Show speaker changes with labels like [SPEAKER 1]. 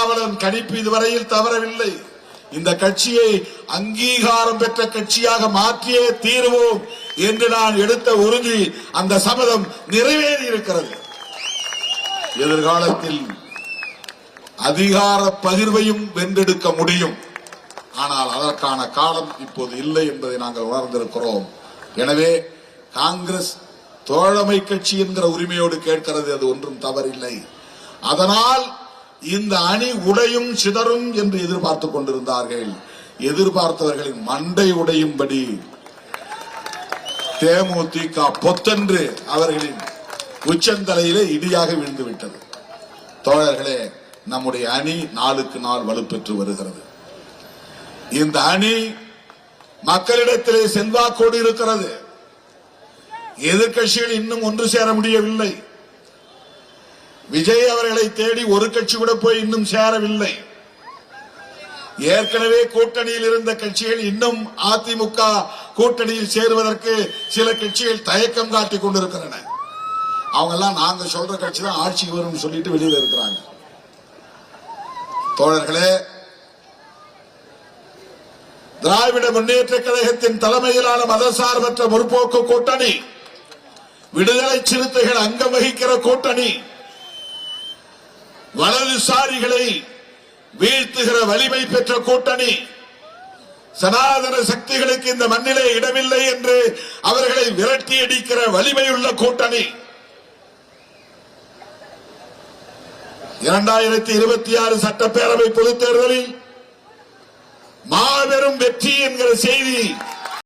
[SPEAKER 1] ஆவலன் கணிப்பு இதுவரையில் தவறவில்லை. இந்த கட்சியை அங்கீகாரம் பெற்ற கட்சியாக மாற்றியே தீர்வோம் என்று நான் எடுத்த உறுதி, அந்த சபதம் நிறைவேறி இருக்கிறது. எதிர்காலத்தில் அதிகார பகிர்வையும் வென்றெடுக்க முடியும். ஆனால் அதற்கான காலம் இப்போது இல்லை என்பதை நாங்கள் உணர்ந்திருக்கிறோம். எனவே காங்கிரஸ் தோழமை கட்சி என்கிற உரிமையோடு கேட்கிறது, அது ஒன்றும் தவறில்லை. அதனால் இந்த அணி உடையும் சிதறும் என்று எதிர்பார்த்துக் கொண்டிருந்தார்கள். எதிர்பார்த்தவர்களின் மண்டை உடையும்படி தேமுதிக பொத்தென்று அவர்களின் உச்சந்தலையிலே இடியாக விழுந்துவிட்டது. தோழர்களே, நம்முடைய அணி நாளுக்கு நாள் வலுப்பெற்று வருகிறது. இந்த அணி மக்களிடத்திலே செல்வாக்கோடு இருக்கிறது. எதிர்கட்சிகள் இன்னும் ஒன்று சேர முடியவில்லை. விஜய் அவர்களை தேடி ஒரு கட்சி கூட போய் இன்னும் சேரவில்லை. ஏற்கனவே கூட்டணியில் இருந்த கட்சிகள் இன்னும் அதிமுக கூட்டணியில் சேருவதற்கு சில கட்சிகள் தயக்கம் காட்டிக் கொண்டிருக்கின்றன. அவங்க எல்லாம் நாங்க சொல்ற கட்சி தான் ஆட்சிக்கு வரும் சொல்லிட்டு வெளியில இருக்கிறாங்க. தோழர்களே, திராவிட முன்னேற்ற கழகத்தின் தலைமையிலான மதசார்பற்ற முற்போக்கு கூட்டணி, விடுதலை சிறுத்தைகள் அங்கம் வகிக்கிற கூட்டணி, வலதுசாரிகளை வீழ்த்துகிற வலிமை பெற்ற கூட்டணி, சனாதன சக்திகளுக்கு இந்த மண்ணிலே இடமில்லை என்று அவர்களை விரட்டி அடிக்கிற வலிமையுள்ள கூட்டணி. 2026 சட்டப்பேரவை பொதுத் தேர்தலில் மாபெரும் வெற்றி என்கிற செய்தி